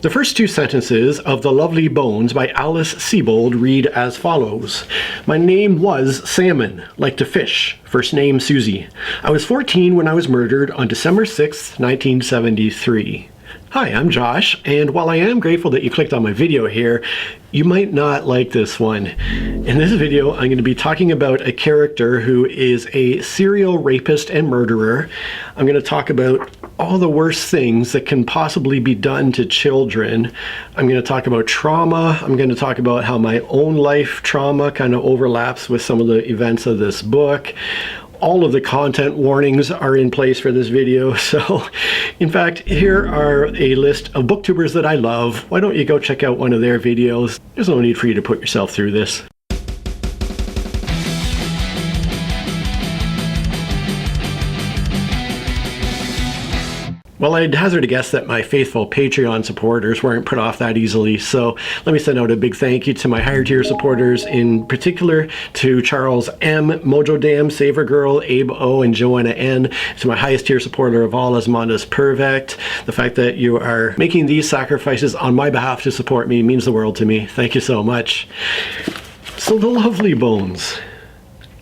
The first two sentences of The Lovely Bones by Alice Sebold read as follows. My name was Salmon, like to fish. First name Susie. I was 14 when I was murdered on December 6th, 1973. Hi, I'm Josh, and while I am grateful that you clicked on my video here, you might not like this one. In this video, I'm going to be talking about a character who is a serial rapist and murderer. I'm going to talk about all the worst things that can possibly be done to children. I'm going to talk about trauma. I'm going to talk about how my own life trauma kind of overlaps with some of the events of this book. All of the content warnings are in place for this video. So, in fact, here are a list of booktubers that I love. Why don't you go check out one of their videos? There's no need for you to put yourself through this. Well, I'd hazard a guess that my faithful Patreon supporters weren't put off that easily, so let me send out a big thank you to my higher tier supporters, in particular to Charles M, Mojo Dam, Saver Girl, Abe O, and Joanna N, to my highest tier supporter of all, Asmondas Pervect. The fact that you are making these sacrifices on my behalf to support me means the world to me. Thank you so much. So, The Lovely Bones.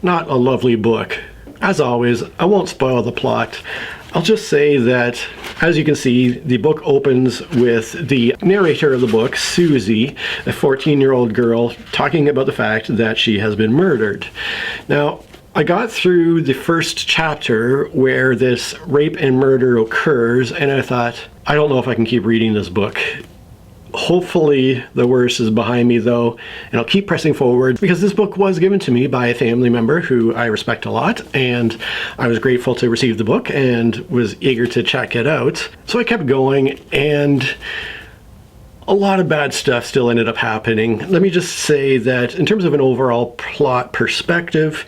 Not a lovely book. As always, I won't spoil the plot. I'll just say that, as you can see, the book opens with the narrator of the book, Susie, a 14-year-old girl, talking about the fact that she has been murdered. Now, I got through the first chapter where this rape and murder occurs, and I thought, I don't know if I can keep reading this book. Hopefully the worst is behind me though, and I'll keep pressing forward because this book was given to me by a family member who I respect a lot, and I was grateful to receive the book and was eager to check it out. So I kept going, and a lot of bad stuff still ended up happening. Let me just say that in terms of an overall plot perspective,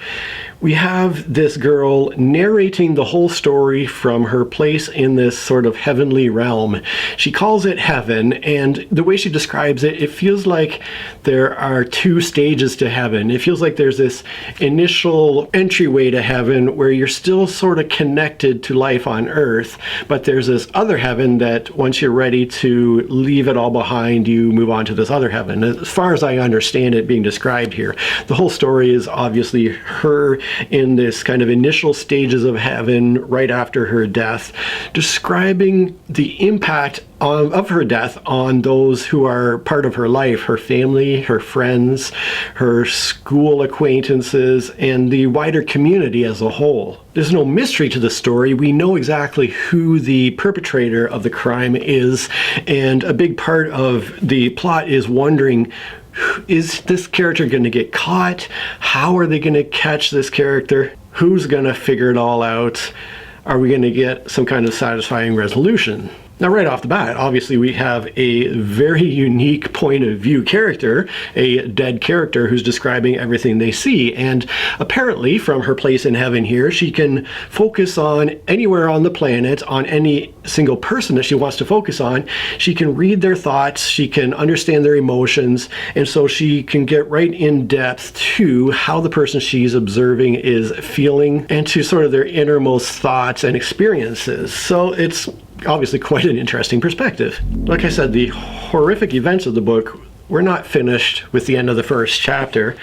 we have this girl narrating the whole story from her place in this sort of heavenly realm. She calls it heaven, and the way she describes it, it feels like there are two stages to heaven. It feels like there's this initial entryway to heaven where you're still sort of connected to life on earth, but there's this other heaven that once you're ready to leave it all behind, you move on to this other heaven. As far as I understand it being described here, the whole story is obviously her in this kind of initial stages of heaven right after her death, describing the impact of her death on those who are part of her life, her family, her friends, her school acquaintances, and the wider community as a whole. There's no mystery to the story. We know exactly who the perpetrator of the crime is, and a big part of the plot is wondering, is this character going to get caught? How are they going to catch this character? Who's going to figure it all out? Are we going to get some kind of satisfying resolution? Now, right off the bat, obviously we have a very unique point of view character, a dead character who's describing everything they see. And apparently, from her place in heaven here, she can focus on anywhere on the planet, on any single person that she wants to focus on. She can read their thoughts, she can understand their emotions, and so she can get right in depth to how the person she's observing is feeling and to sort of their innermost thoughts and experiences. So it's obviously quite an interesting perspective. Like I said, the horrific events of the book were not finished with the end of the first chapter,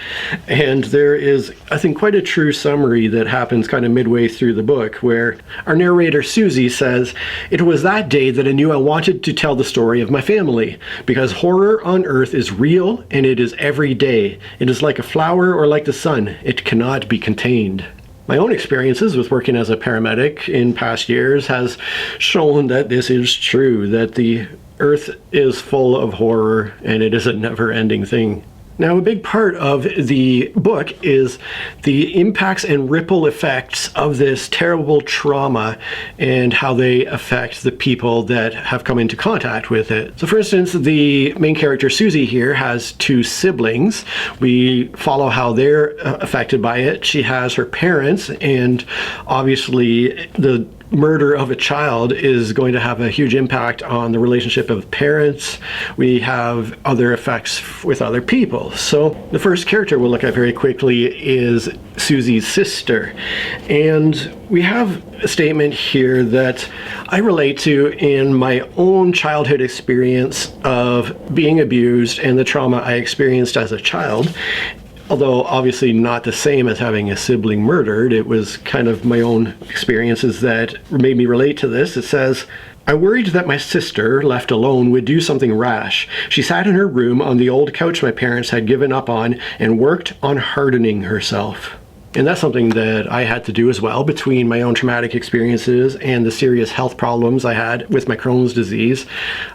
and there is, I think, quite a true summary that happens kind of midway through the book, where our narrator Susie says, "It was that day that I knew I wanted to tell the story of my family, because horror on earth is real and it is every day. It is like a flower or like the sun. It cannot be contained." My own experiences with working as a paramedic in past years has shown that this is true, that the earth is full of horror and it is a never-ending thing. Now, a big part of the book is the impacts and ripple effects of this terrible trauma and how they affect the people that have come into contact with it. So, for instance, the main character, Susie, here has two siblings. We follow how they're affected by it. She has her parents, and obviously the murder of a child is going to have a huge impact on the relationship of parents. We have other effects with other people. So the first character we'll look at very quickly is Susie's sister. And we have a statement here that I relate to in my own childhood experience of being abused and the trauma I experienced as a child. Although obviously not the same as having a sibling murdered, it was kind of my own experiences that made me relate to this. It says, I worried that my sister, left alone, would do something rash. She sat in her room on the old couch my parents had given up on and worked on hardening herself. And that's something that I had to do as well between my own traumatic experiences and the serious health problems I had with my Crohn's disease.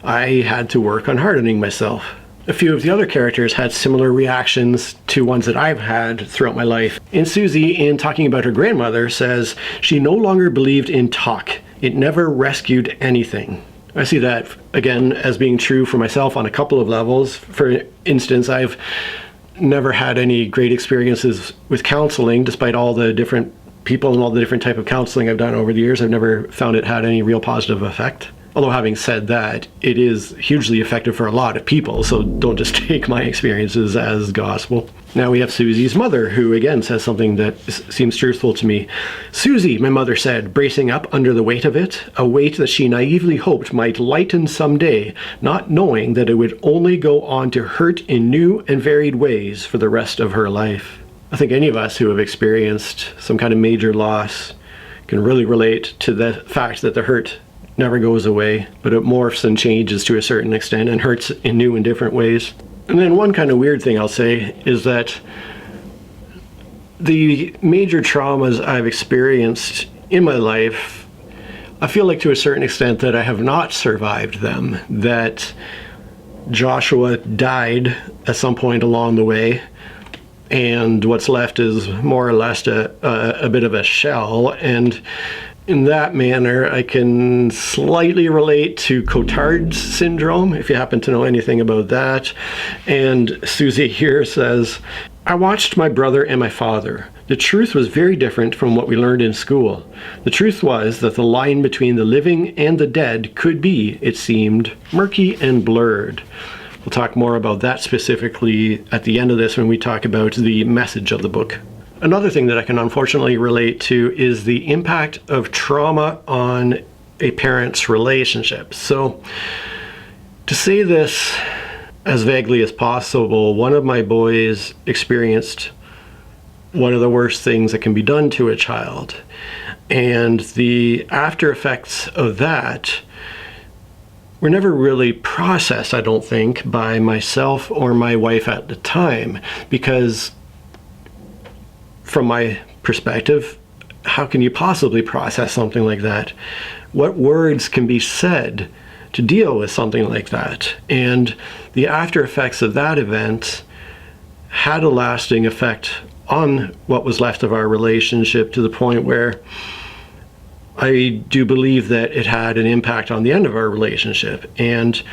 I had to work on hardening myself. A few of the other characters had similar reactions to ones that I've had throughout my life. And Susie, in talking about her grandmother, says she no longer believed in talk. It never rescued anything. I see that, again, as being true for myself on a couple of levels. For instance, I've never had any great experiences with counseling, despite all the different people and all the different type of counseling I've done over the years. I've never found it had any real positive effect. Although having said that, it is hugely effective for a lot of people, so don't just take my experiences as gospel. Now we have Susie's mother, who again says something that seems truthful to me. Susie, my mother said, bracing up under the weight of it, a weight that she naively hoped might lighten someday, not knowing that it would only go on to hurt in new and varied ways for the rest of her life. I think any of us who have experienced some kind of major loss can really relate to the fact that the hurt never goes away, but it morphs and changes to a certain extent and hurts in new and different ways. And then one kind of weird thing I'll say is that the major traumas I've experienced in my life, I feel like to a certain extent that I have not survived them, that Joshua died at some point along the way, and what's left is more or less a bit of a shell. And in that manner, I can slightly relate to Cotard's syndrome, if you happen to know anything about that. And Susie here says, I watched my brother and my father. The truth was very different from what we learned in school. The truth was that the line between the living and the dead could be, it seemed, murky and blurred. We'll talk more about that specifically at the end of this when we talk about the message of the book. Another thing that I can unfortunately relate to is the impact of trauma on a parent's relationship. So, to say this as vaguely as possible, one of my boys experienced one of the worst things that can be done to a child. And the after effects of that were never really processed, I don't think, by myself or my wife at the time, because from my perspective, how can you possibly process something like that? What words can be said to deal with something like that? And the after effects of that event had a lasting effect on what was left of our relationship, to the point where I do believe that it had an impact on the end of our relationship. And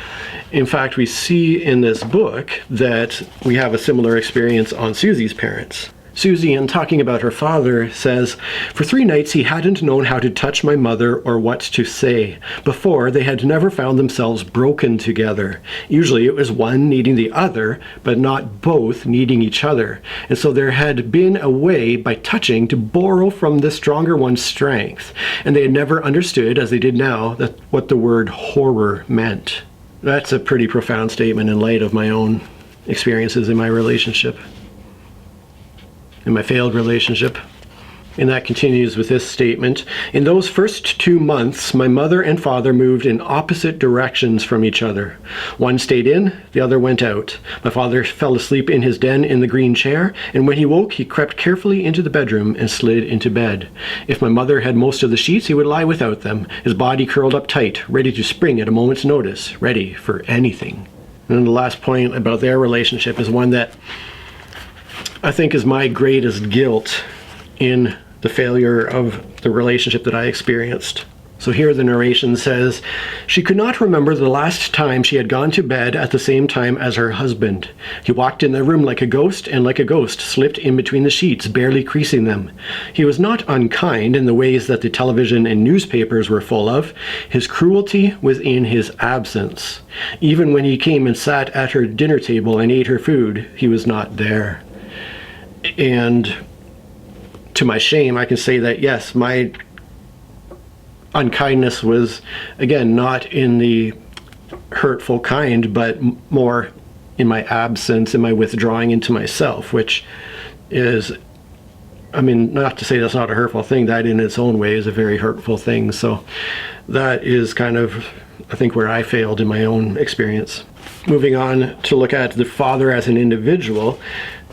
in fact, we see in this book that we have a similar experience on Susie's parents. Susie, in talking about her father, says, for 3 nights he hadn't known how to touch my mother or what to say. Before, they had never found themselves broken together. Usually it was one needing the other, but not both needing each other. And so there had been a way, by touching, to borrow from the stronger one's strength. And they had never understood, as they did now, that what the word horror meant. That's a pretty profound statement in light of my own experiences in my relationship. In my failed relationship. And that continues with this statement. In those first 2 months, my mother and father moved in opposite directions from each other. One stayed in, the other went out. My father fell asleep in his den in the green chair, and when he woke, he crept carefully into the bedroom and slid into bed. If my mother had most of the sheets, he would lie without them, his body curled up tight, ready to spring at a moment's notice, ready for anything. And then the last point about their relationship is one that I think is my greatest guilt in the failure of the relationship that I experienced. So here the narration says, "She could not remember the last time she had gone to bed at the same time as her husband. He walked in the room like a ghost, and like a ghost slipped in between the sheets, barely creasing them. He was not unkind in the ways that the television and newspapers were full of. His cruelty was in his absence. Even when he came and sat at her dinner table and ate her food, he was not there." And to my shame, I can say that, yes, my unkindness was, again, not in the hurtful kind, but more in my absence, in my withdrawing into myself, which is, I mean, not to say that's not a hurtful thing, that in its own way is a very hurtful thing. So that is kind of, I think, where I failed in my own experience. Moving on to look at the father as an individual,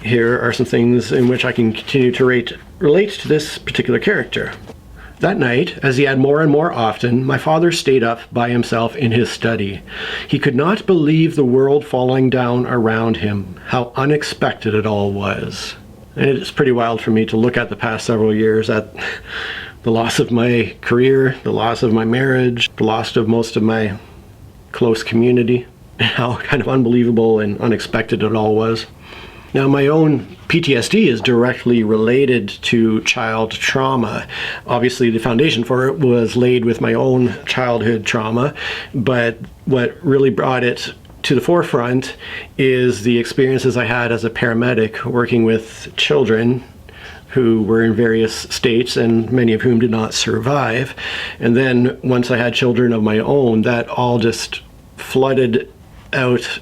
here are some things in which I can continue to relate to this particular character. That night, as he had more and more often, my father stayed up by himself in his study. He could not believe the world falling down around him, how unexpected it all was. And it's pretty wild for me to look at the past several years at the loss of my career, the loss of my marriage, the loss of most of my close community, and how kind of unbelievable and unexpected it all was. Now, my own PTSD is directly related to child trauma. Obviously, the foundation for it was laid with my own childhood trauma, but what really brought it to the forefront is the experiences I had as a paramedic working with children who were in various states and many of whom did not survive. And then once I had children of my own, that all just flooded out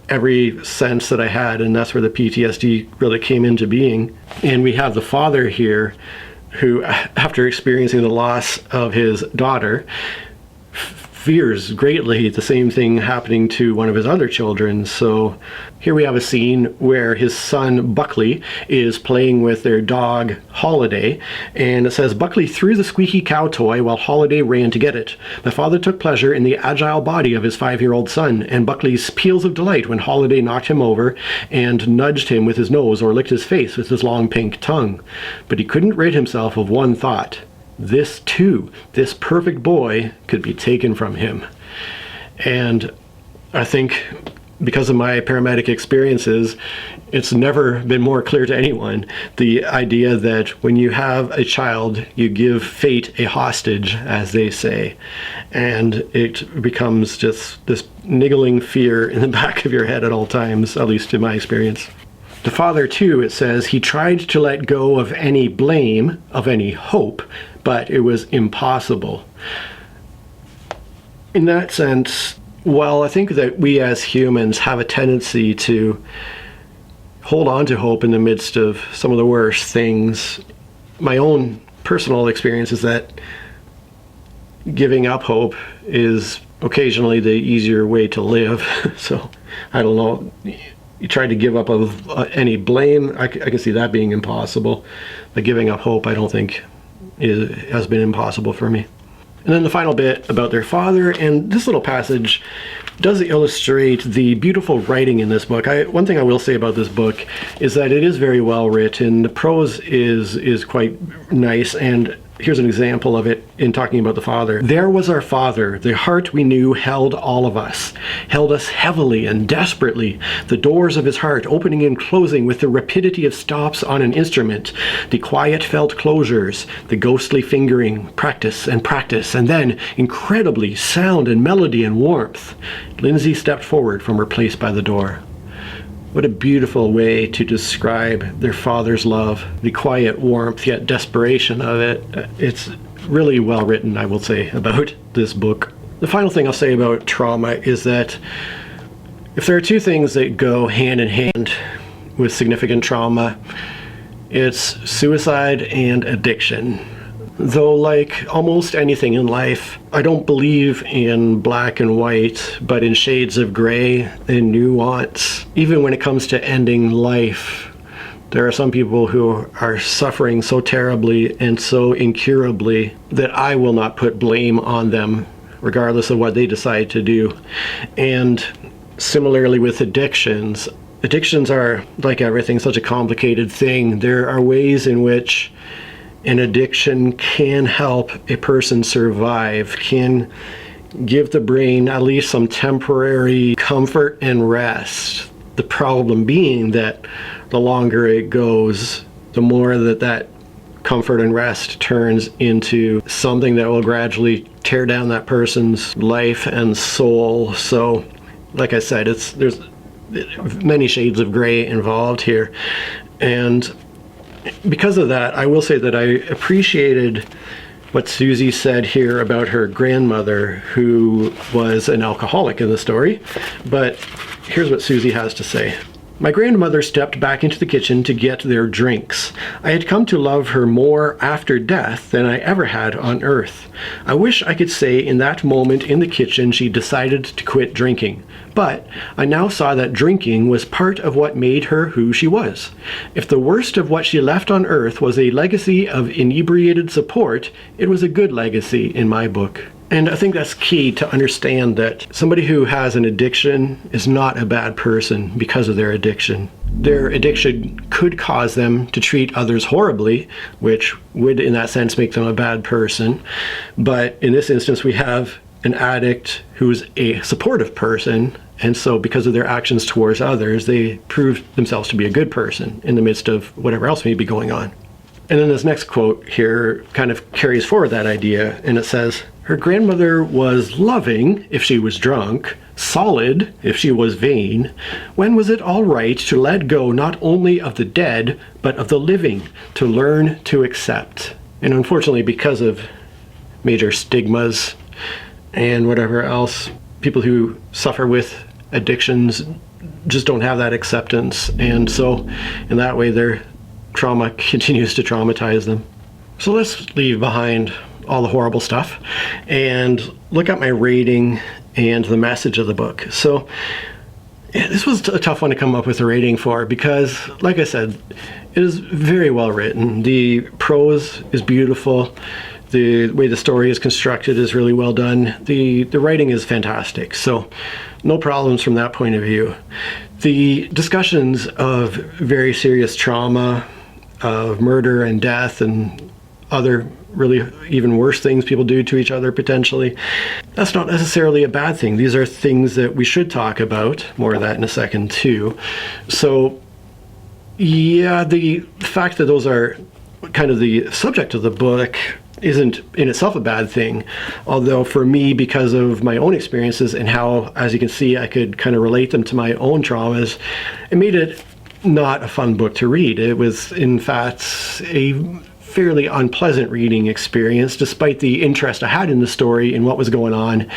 every sense that I had, and that's where the PTSD really came into being. And we have the father here who, after experiencing the loss of his daughter, fears greatly the same thing happening to one of his other children. So here we have a scene where his son Buckley is playing with their dog Holiday, and it says, "Buckley threw the squeaky cow toy while Holiday ran to get it. The father took pleasure in the agile body of his 5-year-old son, and Buckley's peals of delight when Holiday knocked him over and nudged him with his nose or licked his face with his long pink tongue. But he couldn't rid himself of one thought. This too, this perfect boy, could be taken from him." And I think because of my paramedic experiences, it's never been more clear to anyone the idea that when you have a child, you give fate a hostage, as they say, and it becomes just this niggling fear in the back of your head at all times, at least in my experience. The father, too, it says, he tried to let go of any blame, of any hope, but it was impossible. In that sense, while I think that we as humans have a tendency to hold on to hope in the midst of some of the worst things, my own personal experience is that giving up hope is occasionally the easier way to live. So, I don't know. You try to give up of any blame, I can see that being impossible. But giving up hope, I don't think has been impossible for me. And then the final bit about their father, and this little passage does illustrate the beautiful writing in this book. One thing I will say about this book is that it is very well written. The prose is quite nice, and here's an example of it in talking about the father. "There was our father, the heart we knew held all of us, held us heavily and desperately, the doors of his heart opening and closing with the rapidity of stops on an instrument, the quiet felt closures, the ghostly fingering, practice, and then, incredibly, sound and melody and warmth." Lindsay stepped forward from her place by the door. What a beautiful way to describe their father's love, the quiet warmth yet desperation of it. It's really well written, I will say, about this book. The final thing I'll say about trauma is that if there are two things that go hand in hand with significant trauma, it's suicide and addiction. Though, like almost anything in life, I don't believe in black and white, but in shades of gray and nuance. Even when it comes to ending life, there are some people who are suffering so terribly and so incurably that I will not put blame on them, regardless of what they decide to do. And similarly with addictions, addictions are, like everything, such a complicated thing. There are ways in which an addiction can help a person survive, can give the brain at least some temporary comfort and rest. The problem being that the longer it goes, the more that comfort and rest turns into something that will gradually tear down that person's life and soul. So, like I said, there's many shades of gray involved here. And because of that, I will say that I appreciated what Susie said here about her grandmother, who was an alcoholic in the story. But here's what Susie has to say. My grandmother stepped back into the kitchen to get their drinks. I had come to love her more after death than I ever had on earth. I wish I could say in that moment in the kitchen she decided to quit drinking. But I now saw that drinking was part of what made her who she was. If the worst of what she left on earth was a legacy of inebriated support, it was a good legacy in my book. And I think that's key to understand that somebody who has an addiction is not a bad person because of their addiction. Their addiction could cause them to treat others horribly, which would in that sense make them a bad person. But in this instance, we have an addict who's a supportive person, and so because of their actions towards others, they prove themselves to be a good person in the midst of whatever else may be going on. And then this next quote here kind of carries forward that idea, and it says, her grandmother was loving if she was drunk, solid if she was vain. When was it all right to let go not only of the dead, but of the living, to learn to accept? And unfortunately, because of major stigmas and whatever else, people who suffer with addictions just don't have that acceptance. And so in that way, their trauma continues to traumatize them. So let's leave behind all the horrible stuff and look at my rating and the message of the book. So this was a tough one to come up with a rating for because, like I said, it is very well written. The prose is beautiful. The way the story is constructed is really well done. The writing is fantastic. So no problems from that point of view. The discussions of very serious trauma, of murder and death and other really even worse things people do to each other potentially, that's not necessarily a bad thing. These are things that we should talk about. More of that in a second too. So yeah, the fact that those are kind of the subject of the book isn't in itself a bad thing. Although for me, because of my own experiences and how, as you can see, I could kind of relate them to my own traumas, it made it not a fun book to read. It was, in fact, a fairly unpleasant reading experience, despite the interest I had in the story and what was going on,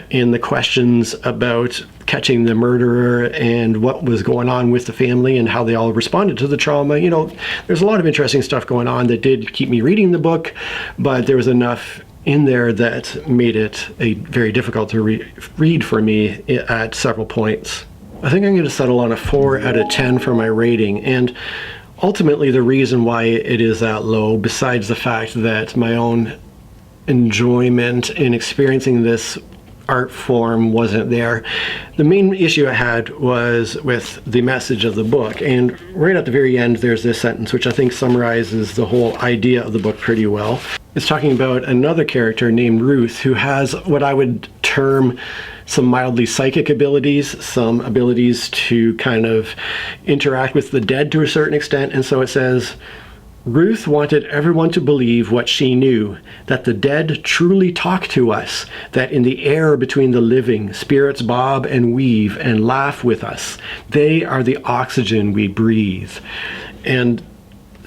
in the questions about catching the murderer and what was going on with the family and how they all responded to the trauma. You know, there's a lot of interesting stuff going on that did keep me reading the book, but there was enough in there that made it very difficult to read for me at several points. I think I'm going to settle on a 4 out of 10 for my rating, and ultimately the reason why it is that low, besides the fact that my own enjoyment in experiencing this art form wasn't there, the main issue I had was with the message of the book. And right at the very end, there's this sentence which I think summarizes the whole idea of the book pretty well. It's talking about another character named Ruth who has what I would term some mildly psychic abilities, some abilities to kind of interact with the dead to a certain extent. And so it says, Ruth wanted everyone to believe what she knew, that the dead truly talk to us, that in the air between the living, spirits bob and weave and laugh with us. They are the oxygen we breathe. And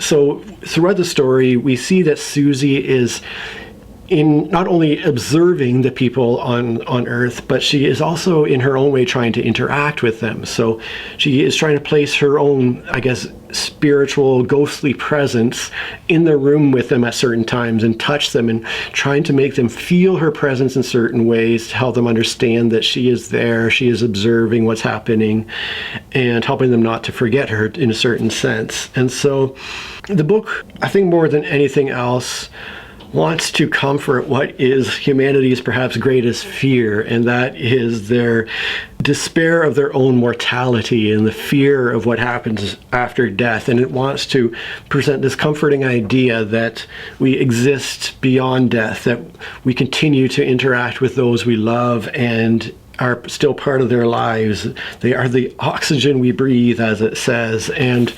so throughout the story, we see that Susie is in not only observing the people on Earth, but she is also in her own way trying to interact with them. So she is trying to place her own, I guess, spiritual, ghostly presence in the room with them at certain times and touch them and trying to make them feel her presence in certain ways to help them understand that she is there, she is observing what's happening, and helping them not to forget her in a certain sense. And so the book, I think more than anything else, wants to comfort what is humanity's perhaps greatest fear, and that is their despair of their own mortality and the fear of what happens after death. And it wants to present this comforting idea that we exist beyond death, that we continue to interact with those we love and are still part of their lives. They are the oxygen we breathe, as it says. And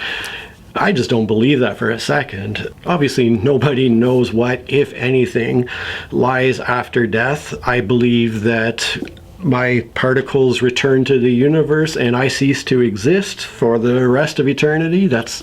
I just don't believe that for a second. Obviously, nobody knows what, if anything, lies after death. I believe that my particles return to the universe and I cease to exist for the rest of eternity. That's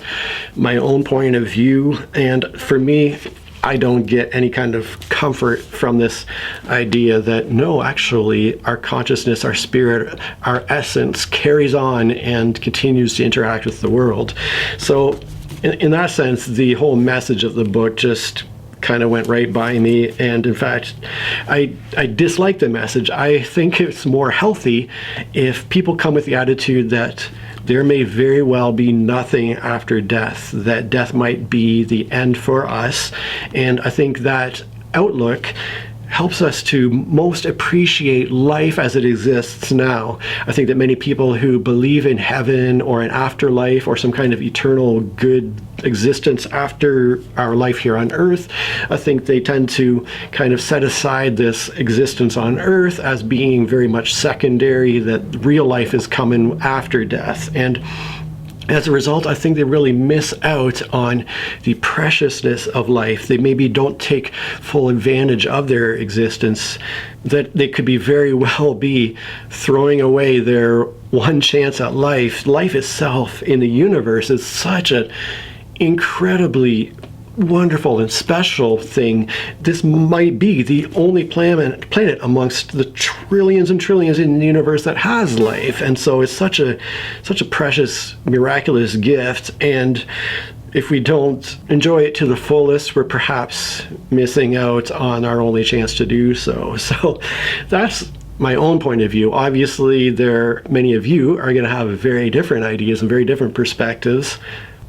my own point of view. And for me, I don't get any kind of comfort from this idea that no, actually, our consciousness, our spirit, our essence carries on and continues to interact with the world. So in that sense, the whole message of the book just kind of went right by me. And in fact, I dislike the message. I think it's more healthy if people come with the attitude that there may very well be nothing after death, that death might be the end for us. And I think that outlook helps us to most appreciate life as it exists now. I think that many people who believe in heaven or an afterlife or some kind of eternal good existence after our life here on earth, I think they tend to kind of set aside this existence on earth as being very much secondary, that real life is coming after death. And as a result, I think they really miss out on the preciousness of life. They maybe don't take full advantage of their existence, that they could be very well be throwing away their one chance at life. Life itself in the universe is such an incredibly wonderful and special thing. This might be the only planet amongst the trillions and trillions in the universe that has life, and so it's such a precious, miraculous gift. And if we don't enjoy it to the fullest, we're perhaps missing out on our only chance to do so. So that's my own point of view. Obviously, many of you are going to have very different ideas and very different perspectives.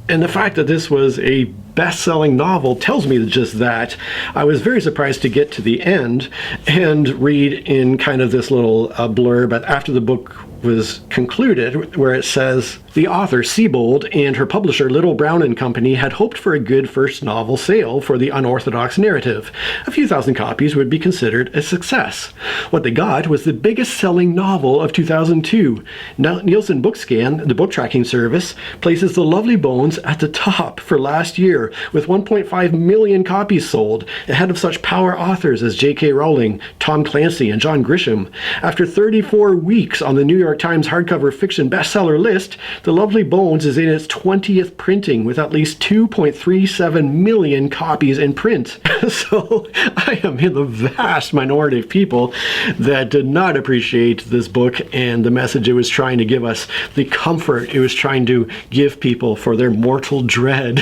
And the fact that this was a best-selling novel tells me just that. I was very surprised to get to the end and read in kind of this little blurb after the book was concluded, where it says, the author, Siebold, and her publisher, Little Brown and Company, had hoped for a good first novel sale for the unorthodox narrative. A few thousand copies would be considered a success. What they got was the biggest-selling novel of 2002. Now, Nielsen Bookscan, the book tracking service, places The Lovely Bones at the top for last year, with 1.5 million copies sold, ahead of such power authors as J.K. Rowling, Tom Clancy, and John Grisham. After 34 weeks on the New York Times hardcover fiction bestseller list, The Lovely Bones is in its 20th printing, with at least 2.37 million copies in print. So I am in the vast minority of people that did not appreciate this book and the message it was trying to give us, the comfort it was trying to give people for their mortal dread,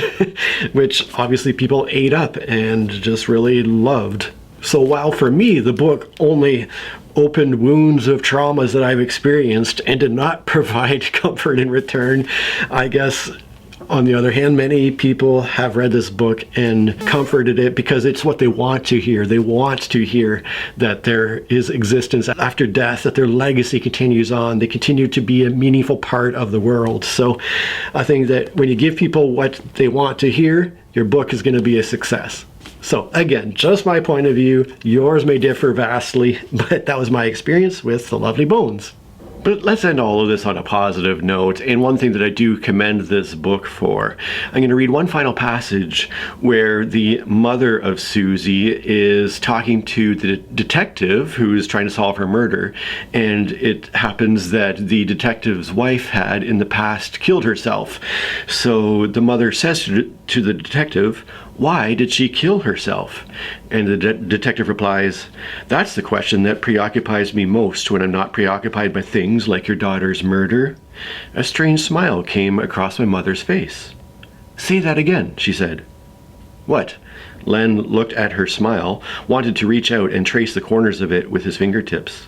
which obviously people ate up and just really loved. So while for me the book only opened wounds of traumas that I've experienced and did not provide comfort in return, I guess on the other hand, many people have read this book and comforted it because it's what they want to hear. They want to hear that there is existence after death, that their legacy continues on. They continue to be a meaningful part of the world. So I think that when you give people what they want to hear, your book is going to be a success. So again, just my point of view. Yours may differ vastly, but that was my experience with The Lovely Bones. But let's end all of this on a positive note, and one thing that I do commend this book for. I'm going to read one final passage where the mother of Susie is talking to the detective who is trying to solve her murder, and it happens that the detective's wife had in the past killed herself. So the mother says to the detective, "Why did she kill herself?" And the detective replies, "That's the question that preoccupies me most when I'm not preoccupied by things like your daughter's murder." A strange smile came across my mother's face. "Say that again," she said. "What?" Len looked at her smile, wanted to reach out and trace the corners of it with his fingertips.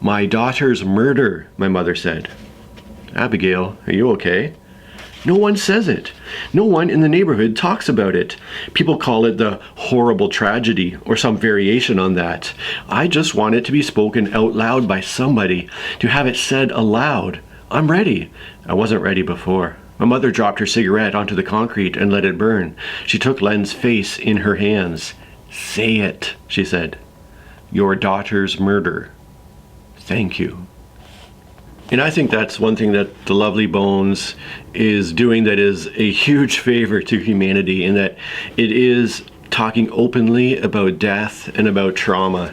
"My daughter's murder," my mother said. "Abigail, are you okay?" No one says it. No one in the neighborhood talks about it. People call it the horrible tragedy or some variation on that. I just want it to be spoken out loud by somebody, to have it said aloud. I'm ready. I wasn't ready before. My mother dropped her cigarette onto the concrete and let it burn. She took Len's face in her hands. Say it, she said. Your daughter's murder. Thank you. And I think that's one thing that The Lovely Bones is doing that is a huge favor to humanity, in that it is talking openly about death and about trauma.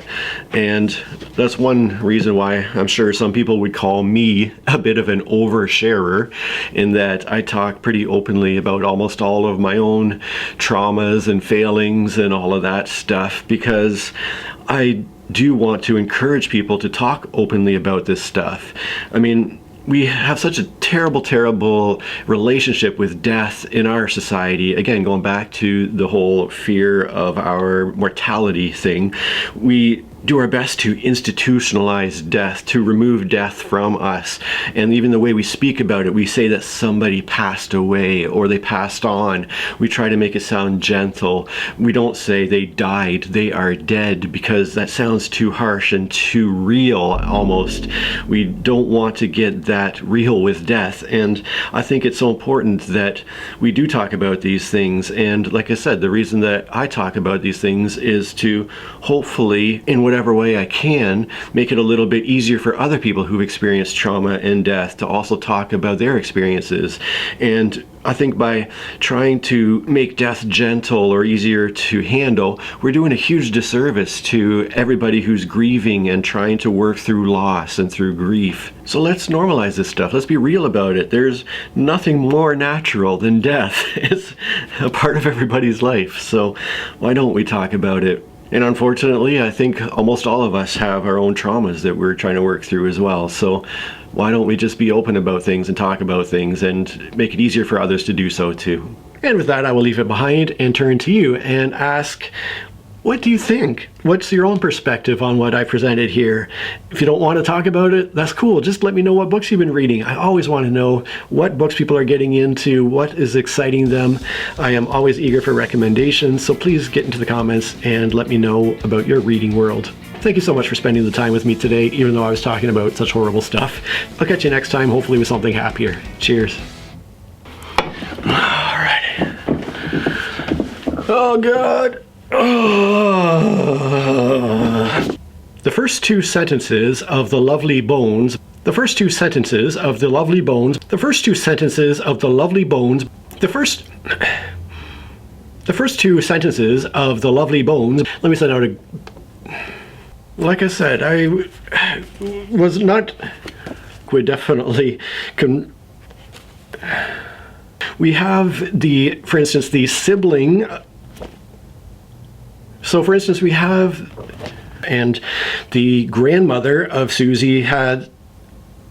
And that's one reason why I'm sure some people would call me a bit of an oversharer, in that I talk pretty openly about almost all of my own traumas and failings and all of that stuff, because I do want to encourage people to talk openly about this stuff. I mean, we have such a terrible, terrible relationship with death in our society. Again, going back to the whole fear of our mortality thing, we do our best to institutionalize death, to remove death from us. And even the way we speak about it, we say that somebody passed away or they passed on. We try to make it sound gentle. We don't say they died, they are dead, because that sounds too harsh and too real almost. We don't want to get that real with death. And I think it's so important that we do talk about these things. And like I said, the reason that I talk about these things is to hopefully, in whatever way I can, make it a little bit easier for other people who've experienced trauma and death to also talk about their experiences. And I think by trying to make death gentle or easier to handle, we're doing a huge disservice to everybody who's grieving and trying to work through loss and through grief. So let's normalize this stuff. Let's be real about it. There's nothing more natural than death. It's a part of everybody's life. So why don't we talk about it? And unfortunately, I think almost all of us have our own traumas that we're trying to work through as well. So why don't we just be open about things and talk about things and make it easier for others to do so too? And with that, I will leave it behind and turn to you and ask, what do you think? What's your own perspective on what I presented here? If you don't want to talk about it, that's cool. Just let me know what books you've been reading. I always want to know what books people are getting into, what is exciting them. I am always eager for recommendations, so please get into the comments and let me know about your reading world. Thank you so much for spending the time with me today, even though I was talking about such horrible stuff. I'll catch you next time, hopefully with something happier. Cheers. Alrighty. Oh God. The first two sentences of The Lovely Bones, the first two sentences of The Lovely Bones, the first two sentences of The Lovely Bones, the first two sentences of The Lovely Bones, let me send out a, like I said, I was not, would definitely, we have the, for instance, the sibling. So for instance, we have, and the grandmother of Susie had,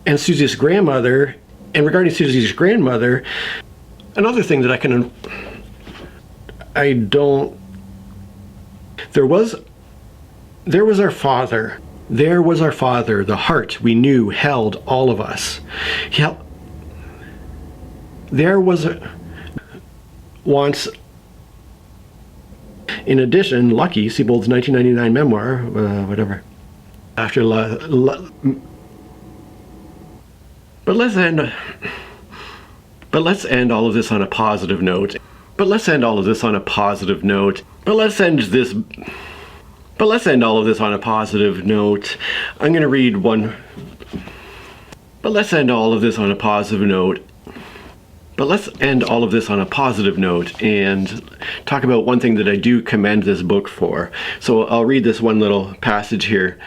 and Susie's grandmother, and regarding Susie's grandmother, another thing that there was our father. There was our father, the heart we knew held all of us. There was once. In addition, Lucky, Siebold's 1999 memoir, whatever. After but let's end all of this on a positive note. But let's end all of this on a positive note. But let's end all of this on a positive note. I'm going to read one. But let's end all of this on a positive note. But let's end all of this on a positive note and talk about one thing that I do commend this book for. So I'll read this one little passage here.